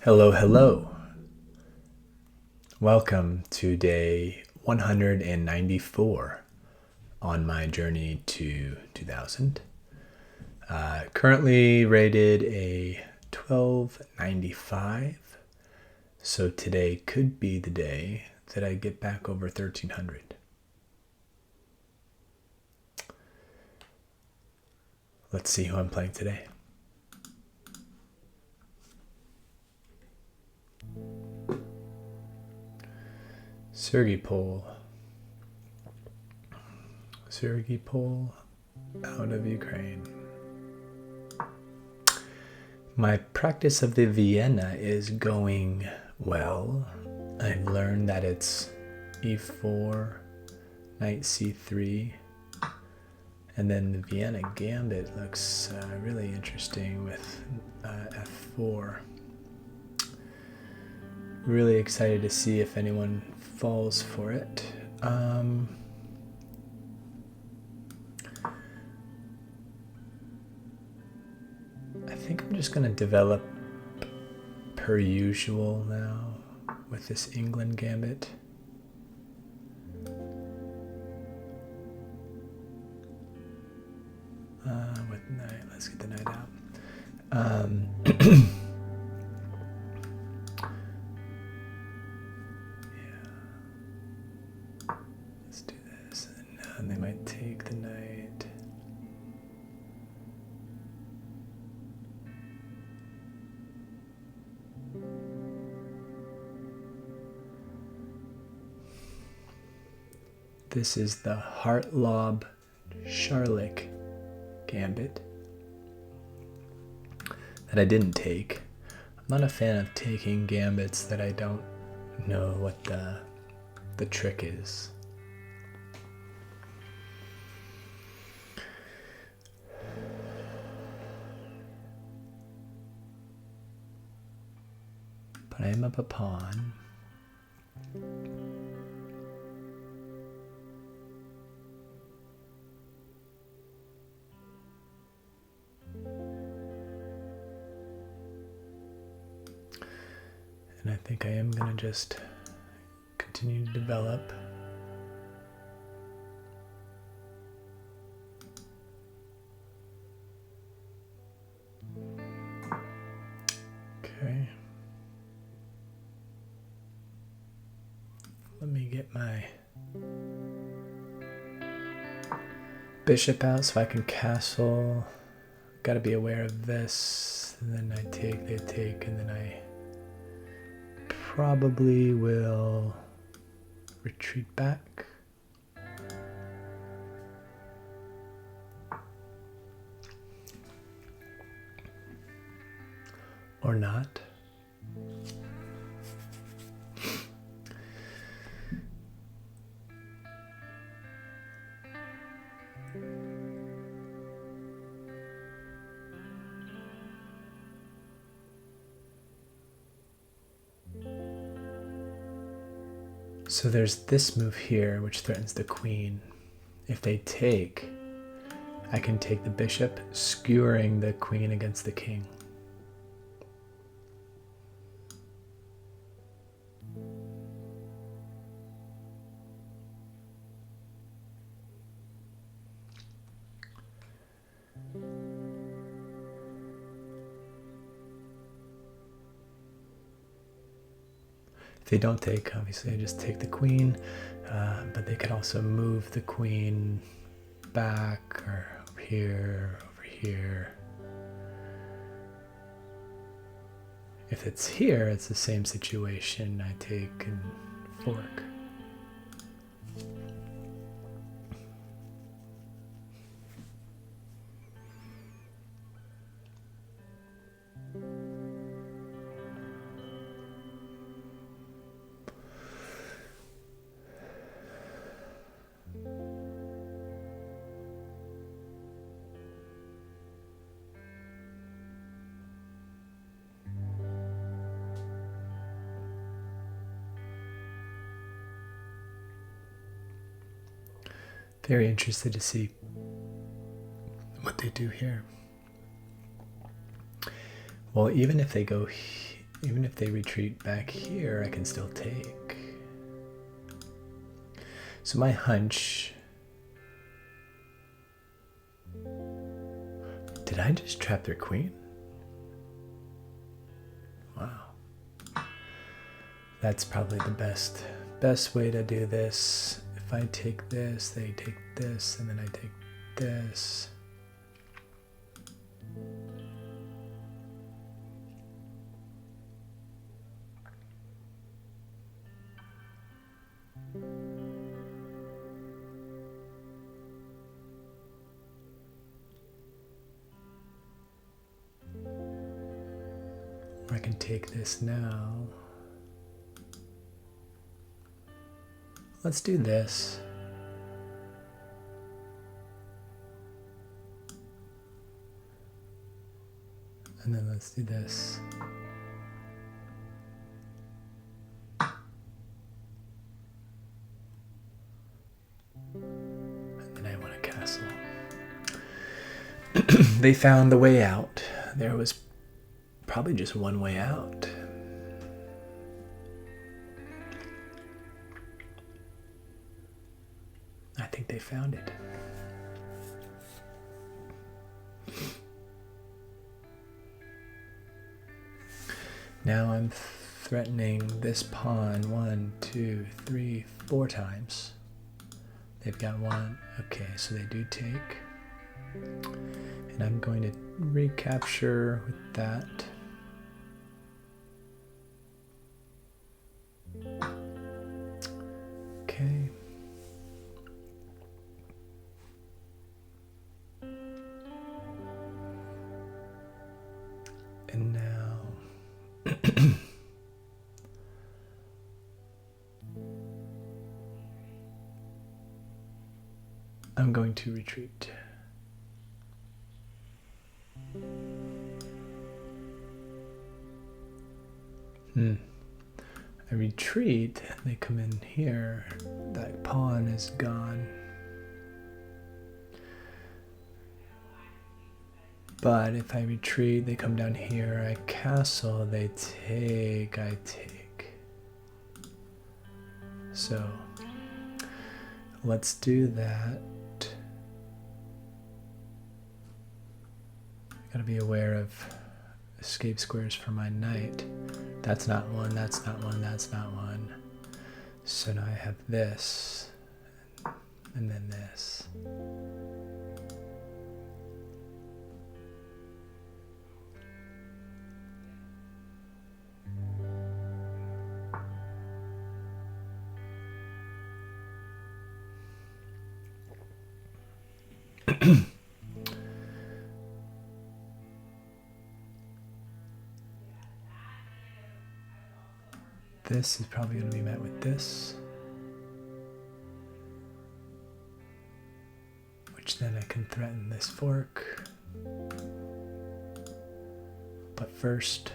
Hello, hello. Welcome to day 194 on my journey to 2000. Currently rated a 1295, so today could be the day that I get back over 1300. Let's see who I'm playing today. Sergei Pol out of Ukraine. My practice of the Vienna is going well. I've learned that it's e4, knight c3, and then the Vienna Gambit looks really interesting with f4. Really excited to see if anyone falls for it. I think I'm just going to develop per usual now with this Englund Gambit. With knight, let's get the knight out. Let's do this, and they might take the knight. This is the Hartlaub Charlick Gambit that I didn't take. I'm not a fan of taking gambits that I don't know what the trick is. But I am up a pawn. And I think I am going to just continue to develop. Okay. Let me get my bishop out so I can castle. Got to be aware of this. And then I take, they take, and then I probably will retreat back. Or not. So there's this move here, which threatens the queen. If they take, I can take the bishop, skewering the queen against the king. If they don't take, obviously I just take the queen, but they could also move the queen back or over here, over here. If it's here, it's the same situation. I take and fork. Very interested to see what they do here. Well, even if they go Even if they retreat back here, I can still take. So my hunch... Did I just trap their queen? Wow. That's probably the best way to do this. If I take this, they take this, and then I take this. I can take this now. Let's do this. And then let's do this. And then I want a castle. They found the way out. There was probably just one way out. I think they found it. Now I'm threatening this pawn 1, 2, 3, 4 times. They've got one. Okay, so they do take. And I'm going to recapture with that. Okay. And now I'm going to retreat. I retreat, they come in here, that pawn is gone. But if I retreat, they come down here, I castle, they take, I take. So, let's do that. Gotta be aware of escape squares for my knight. That's not one, that's not one, that's not one. So now I have this, and then this. This is probably going to be met with this, which then I can threaten this fork. But first,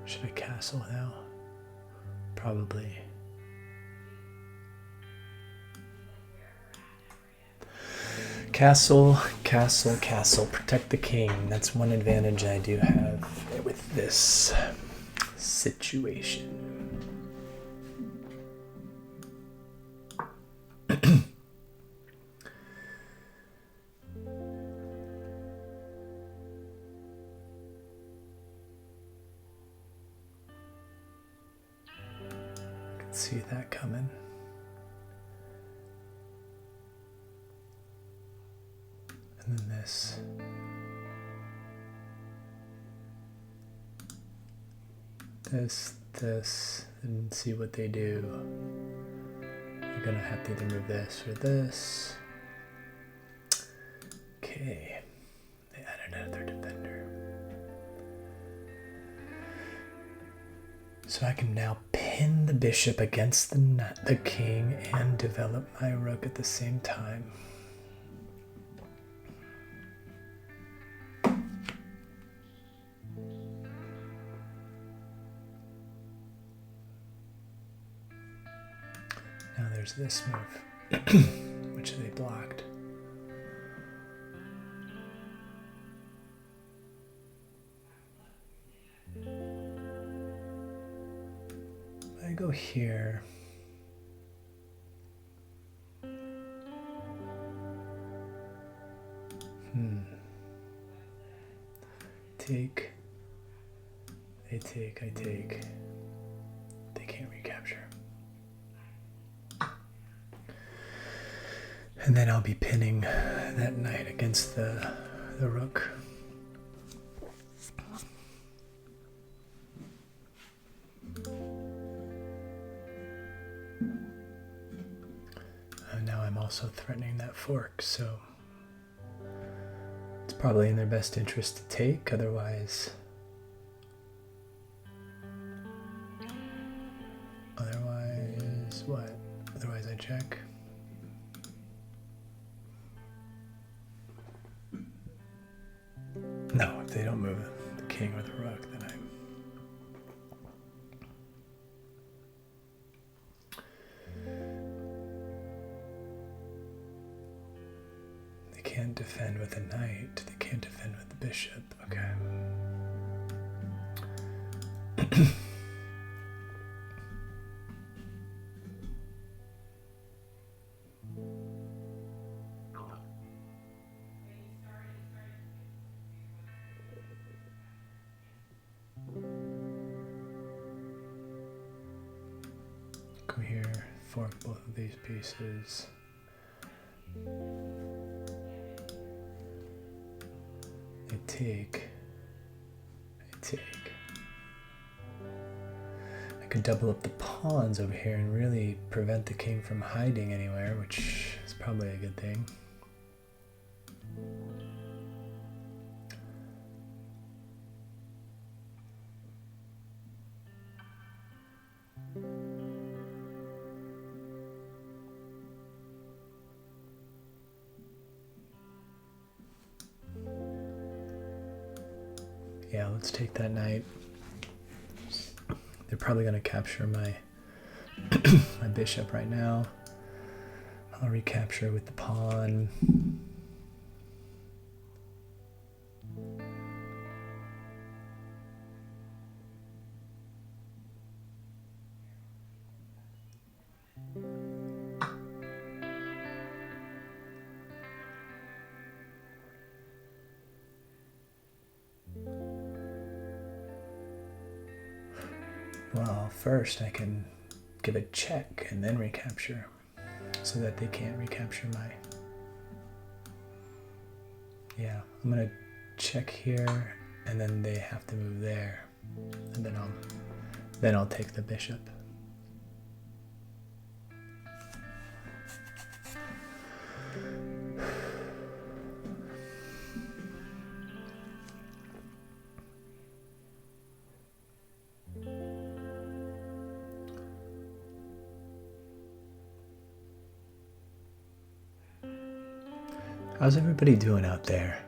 should I castle now? Probably. Castle, castle, castle. Protect the king. That's one advantage I do have with this situation. Can see that coming. And then this. This, and see what they do. You're gonna have to either move this or this. Okay, they added another defender. So I can now pin the bishop against the king and develop my rook at the same time. Now there's this move, which they blocked. go here. Take. They take, I take. They can't recapture. And then I'll be pinning that knight against the rook. And now I'm also threatening that fork, so it's probably in their best interest to take, otherwise what? Otherwise I check. No, if they don't move the king or the rook, then they can't defend with a knight, they can't defend with the bishop, okay. Come here, fork both of these pieces. I take. I could double up the pawns over here and really prevent the king from hiding anywhere, which is probably a good thing. Yeah, let's take that knight. They're probably going to capture my my bishop right now. I'll recapture with the pawn. Well, first I can give a check and then recapture so that they can't recapture my... Yeah, I'm gonna check here and then they have to move there, and then I'll take the bishop. How's everybody doing out there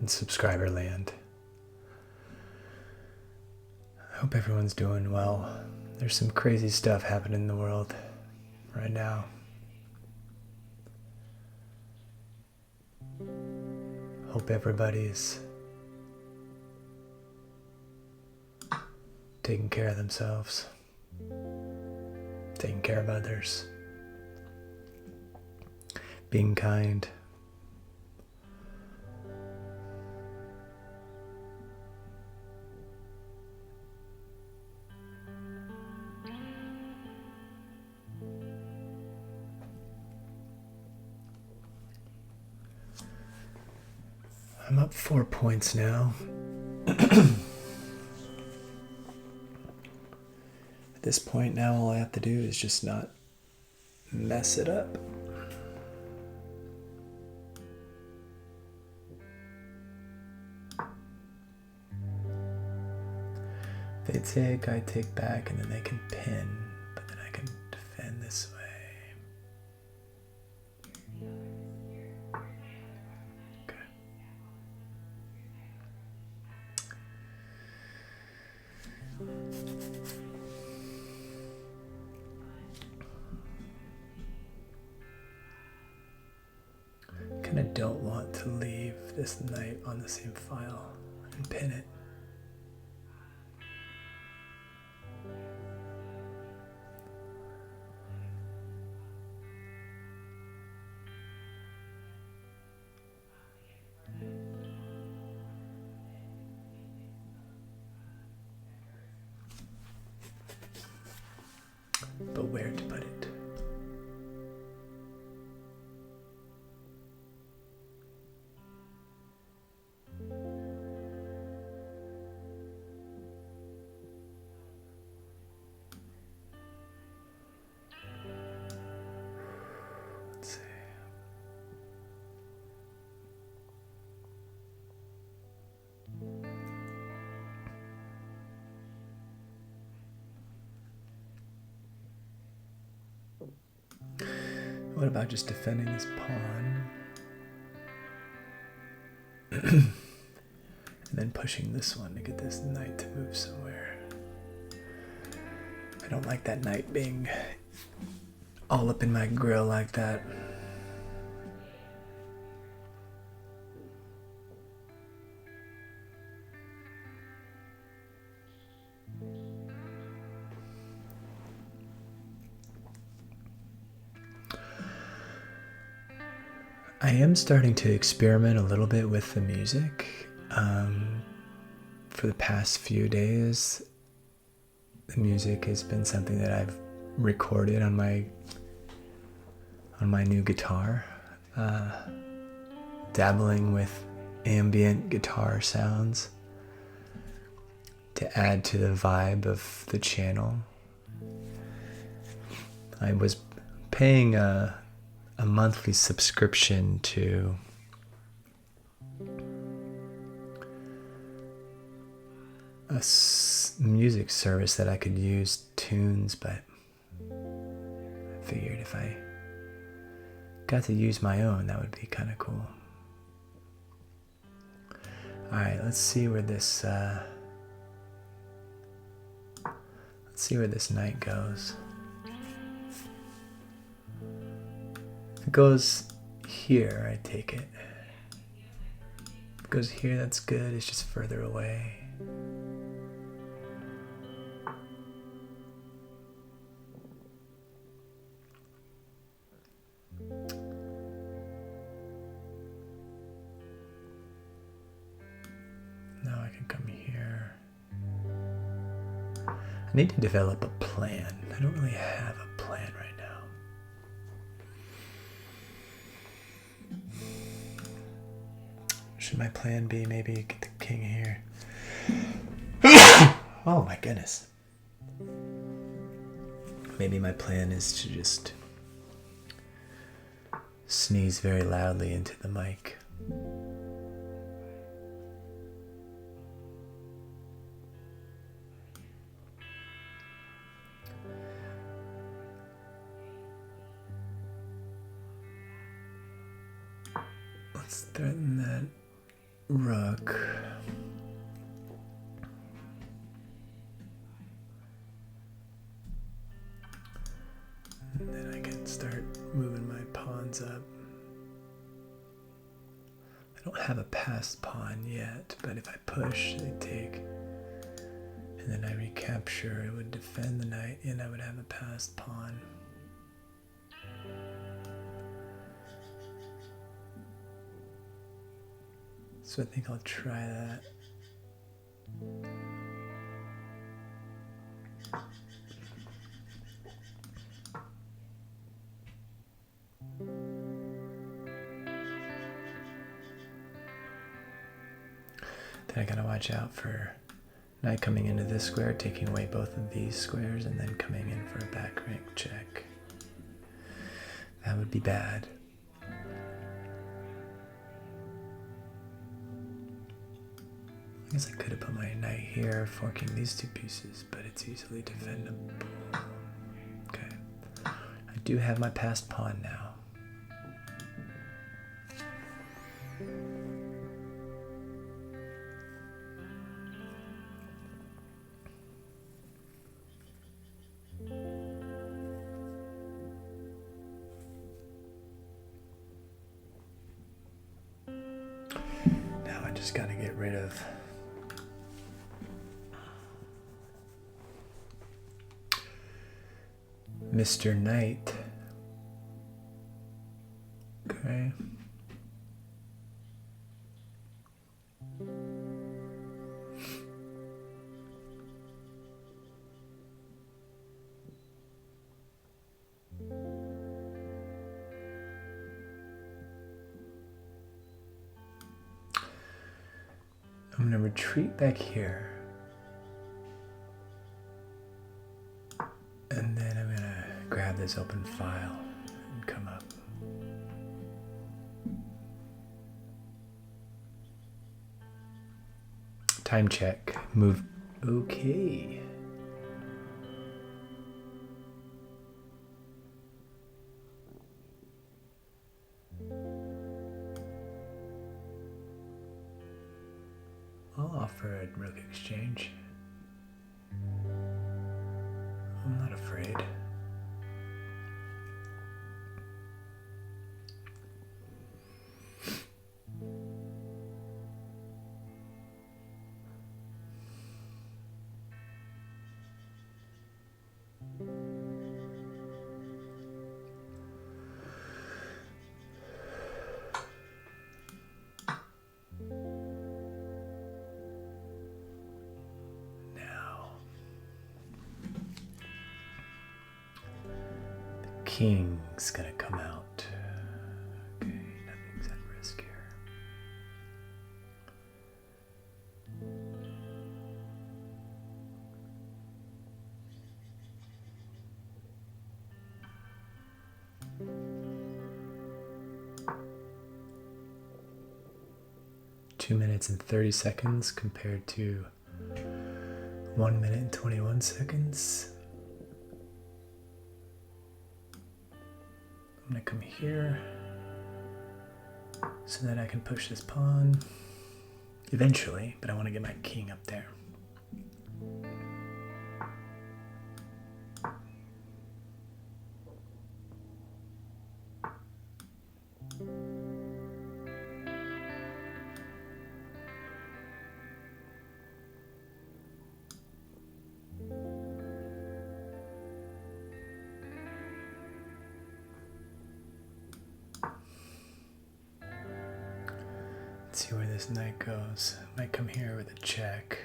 in subscriber land? I hope everyone's doing well. There's some crazy stuff happening in the world right now. Hope everybody's taking care of themselves, taking care of others, being kind. I'm up 4 points now. At this point now, all I have to do is just not mess it up. They take, I take back, and then they can pin, but then I can defend this way. Okay. Kinda don't want to leave this knight on the same file and pin it. What about just defending this pawn? And then pushing this one to get this knight to move somewhere. I don't like that knight being all up in my grill like that. I am starting to experiment a little bit with the music. For the past few days, the music has been something that I've recorded on my new guitar, dabbling with ambient guitar sounds to add to the vibe of the channel. I was paying a monthly subscription to a music service that I could use tunes, but I figured if I got to use my own, that would be kind of cool. Alright, let's see where this knight goes. If it goes here, I take it. If it goes here, that's good. It's just further away. Now I can come here. I need to develop a plan. I don't really have a plan right now. Should my plan be maybe get the king here? Oh my goodness. Maybe my plan is to just sneeze very loudly into the mic. Let's threaten that rook. And then I can start moving my pawns up. I don't have a passed pawn yet, but if I push, they take. And then I recapture, it would defend the knight, and I would have a passed pawn. So I think I'll try that. Then I gotta watch out for knight coming into this square, taking away both of these squares, and then coming in for a back rank check. That would be bad. I guess I could have put my knight here, forking these two pieces, but it's easily defendable. Okay. I do have my passed pawn now. Now I just gotta get rid of Mr. Knight. Okay. I'm going to retreat back here. And then I'm going to grab this open file and come up. Time check. Move. Okay. I'll offer a rook exchange. I'm not afraid. King's gonna come out. Okay, nothing's at risk here. Two minutes and 30 seconds compared to 1 minute and 21 seconds. I'm gonna come here so that I can push this pawn eventually, but I want to get my king up there. Let's see where this knight goes. Might come here with a check.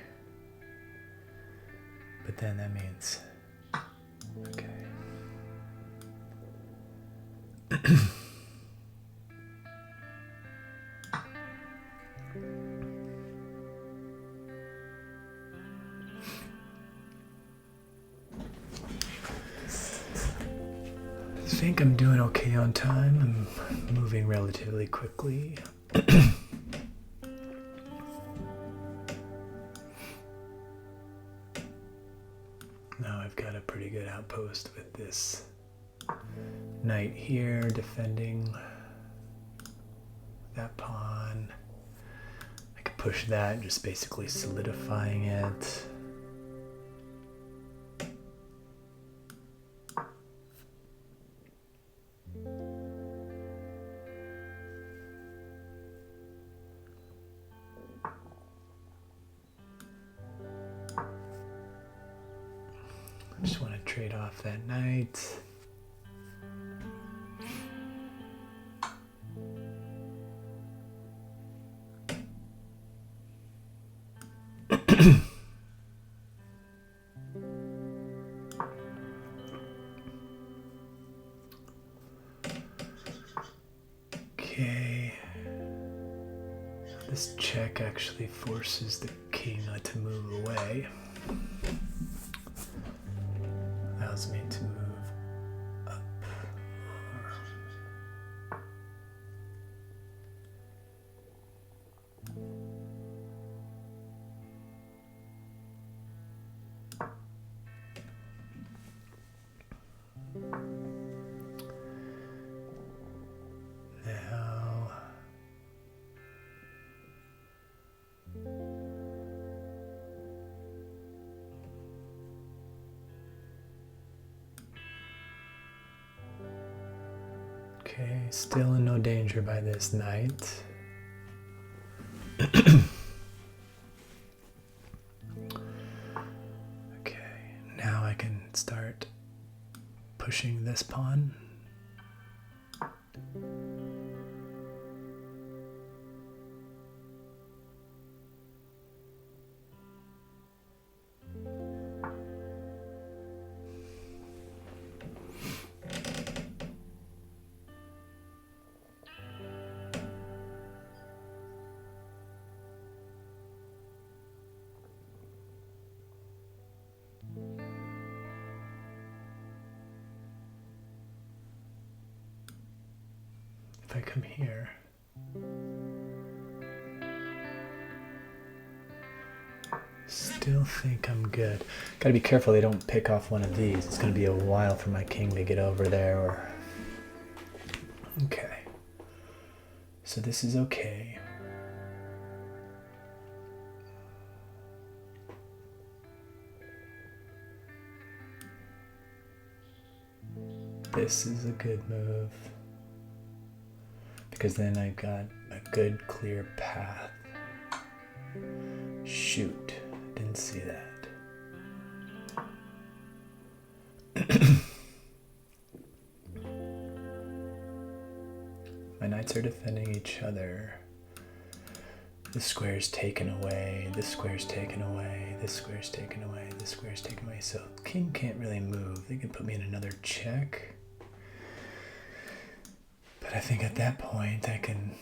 But then that means... Okay. I think I'm doing okay on time. I'm moving relatively quickly. Now I've got a pretty good outpost with this knight here defending that pawn. I could push that, just basically solidifying it. I just want to trade off that knight. Okay. This check actually forces the king to move away. Allows me to move up. Now okay, still in no danger by this knight. Okay, now I can start pushing this pawn. If I come here, still think I'm good. Gotta be careful they don't pick off one of these. It's gonna be a while for my king to get over there. Or okay, so this is okay. this is a good move. Because then I've got a good clear path. Shoot, didn't see that. My knights are defending each other. This square's taken away, this square's taken away, this square's taken away, this square's taken away. So king can't really move. They can put me in another check. But I think at that point I can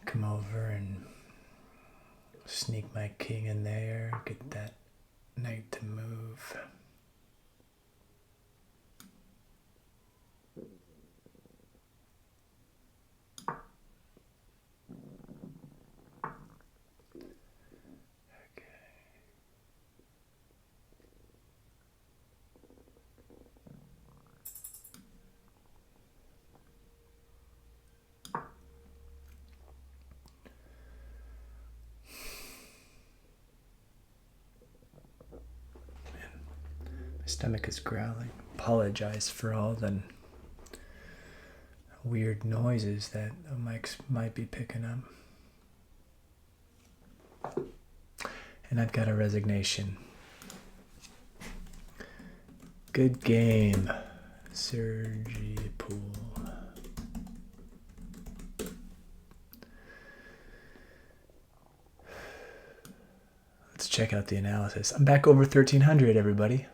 come over and sneak my king in there, get that knight to move. Stomach is growling. Apologize for all the weird noises that the mics might be picking up. And I've got a resignation. Good game, Sergi Pool. Let's check out the analysis. I'm back over 1300, everybody.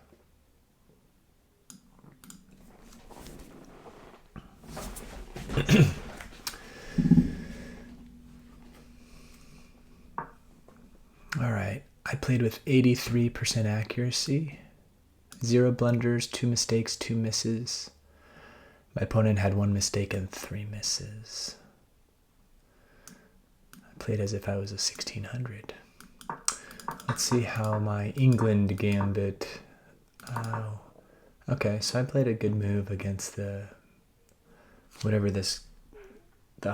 All right, I played with 83% accuracy, 0 blunders, 2 mistakes, 2 misses. My opponent had 1 mistake and 3 misses. I played as if I was a 1600. Let's see how my Englund Gambit. Oh, okay, so I played a good move against the whatever this, the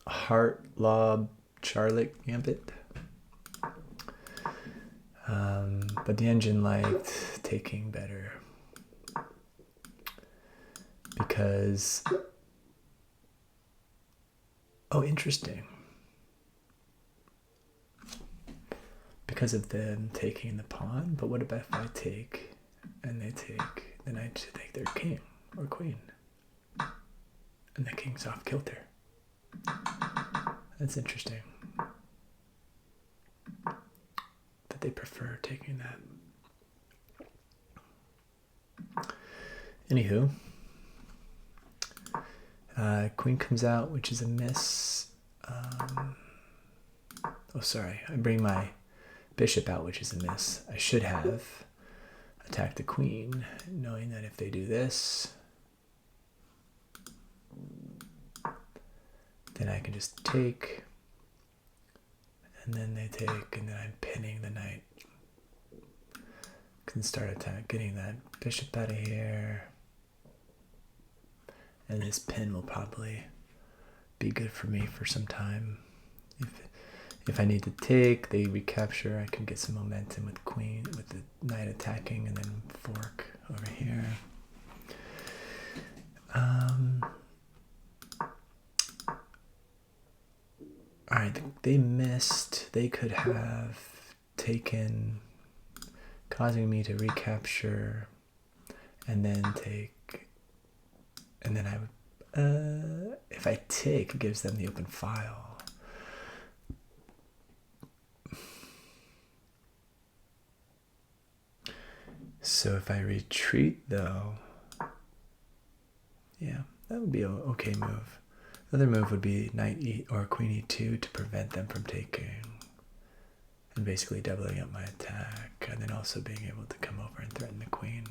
Hartlaub Charlick Gambit. But the engine liked taking better because, oh, interesting. Because of them taking the pawn, but what about if I take and they take, then I should take their king or queen. And the king's off kilter. That's interesting. That they prefer taking that. Anywho. Queen comes out, which is a miss. Oh, sorry. I bring my bishop out, which is a miss. I should have attacked the queen, knowing that if they do this, then I can just take, and then they take, and then I'm pinning the knight. Can start attack, getting that bishop out of here. And this pin will probably be good for me for some time. If I need to take, they recapture, I can get some momentum with queen, with the knight attacking, and then fork over here. Alright, they missed. They could have taken, causing me to recapture, and then take, and then I would, if I take, it gives them the open file. So if I retreat, though, yeah, that would be an okay move. The other move would be knight e or queen e2 to prevent them from taking, and basically doubling up my attack, and then also being able to come over and threaten the queen.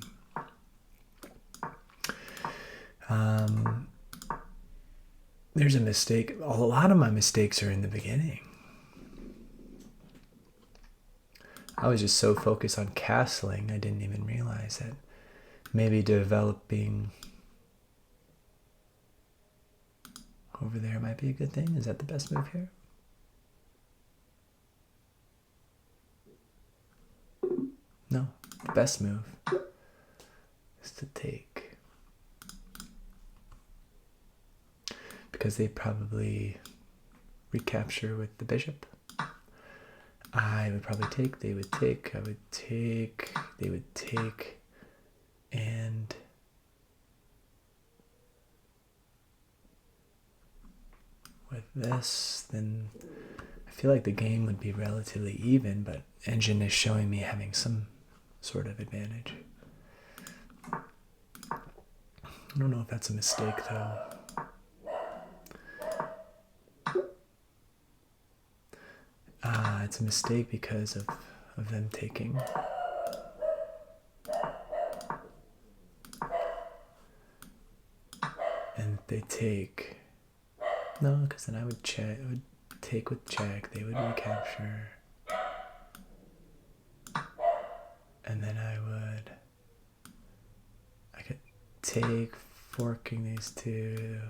There's a mistake. A lot of my mistakes are in the beginning. I was just so focused on castling, I didn't even realize that maybe developing over there might be a good thing. Is that the best move here? No, the best move is to take. because they probably recapture with the bishop. I would probably take, they would take, I would take, they would take, and with this, then I feel like the game would be relatively even, but Engine is showing me having some sort of advantage. I don't know if that's a mistake though. It's a mistake because of them taking. And if they take, no, because then I would check, I would take with check, they would recapture. And then I could take, forking these two,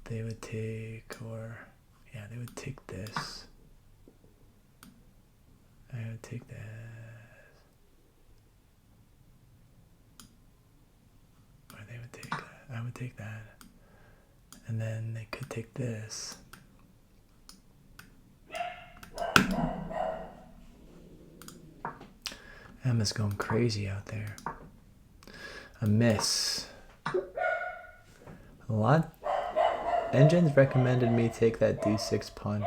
they would take, or, yeah, they would take this. I would take this. Or they would take that. I would take that. And then they could take this. Emma's going crazy out there. A miss. A lot. Engine's recommended me take that d6 pawn.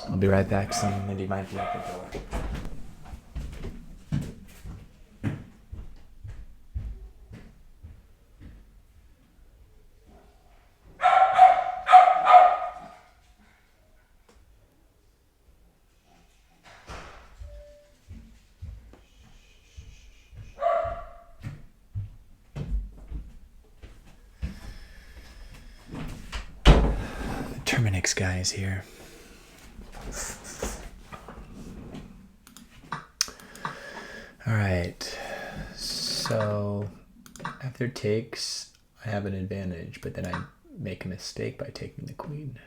I'll be right back. Somebody might be at the door. Terminix guy is here. All right, so after takes, I have an advantage, but then I make a mistake by taking the queen.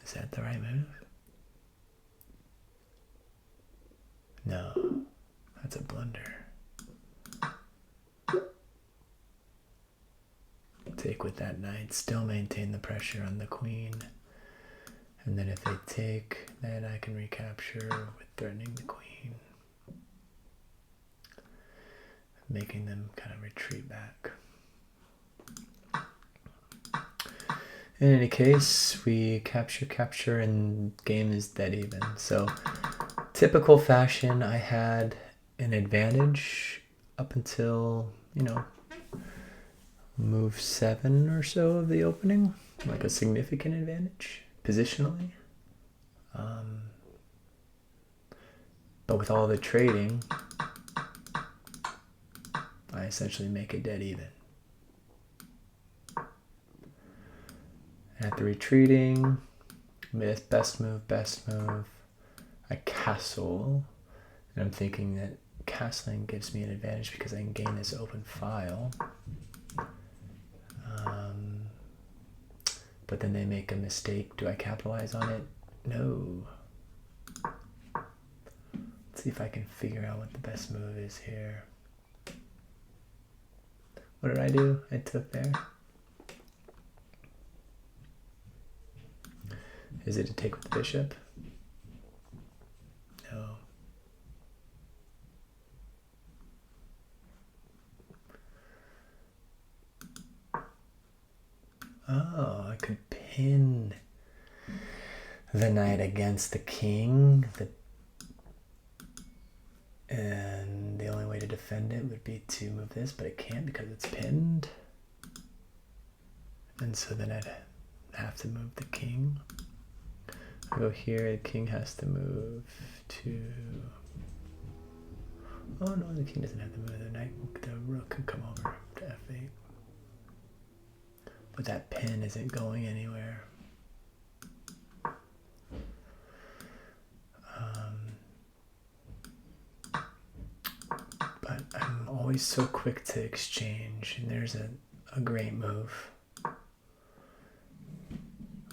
Is that the right move? No, that's a blunder. Take with that knight, still maintain the pressure on the queen. And then if they take, then I can recapture with threatening the queen. Making them kind of retreat back. In any case, we capture, and game is dead even. So, typical fashion, I had an advantage up until, move 7 or so of the opening, like a significant advantage positionally. But with all the trading, I essentially make it dead even. At the retreating, best move, I castle, and I'm thinking that castling gives me an advantage because I can gain this open file. But then they make a mistake. Do I capitalize on it? No. Let's see if I can figure out what the best move is here. What did I do? I took there. Is it to take with the bishop? No. Oh, I could pin the knight against the king. And the only way to defend it would be to move this, but it can't because it's pinned. And so then I'd have to move the king. I go here, the king has to move to... Oh no, the king doesn't have to move. The knight, the rook can come over to f8. But that pin isn't going anywhere. But I'm always so quick to exchange, and there's a great move,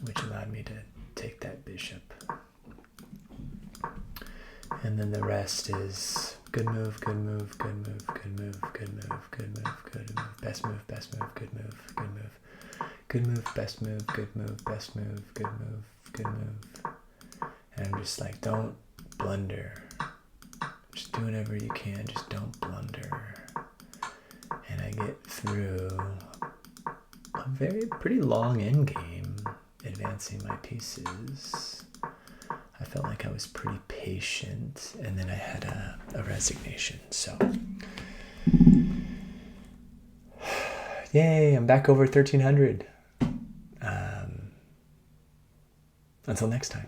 which allowed me to take that bishop. And then the rest is Good move, good move, good move, good move, good move, good move, good move. Best move, best move, good move, good move. Good move, best move, good move, best move, good move, good move. And I'm just like, don't blunder. Just do whatever you can, just don't blunder. And I get through a pretty long endgame, advancing my pieces. I felt like I was pretty patient, and then I had a resignation. So, yay, I'm back over 1300. Until next time.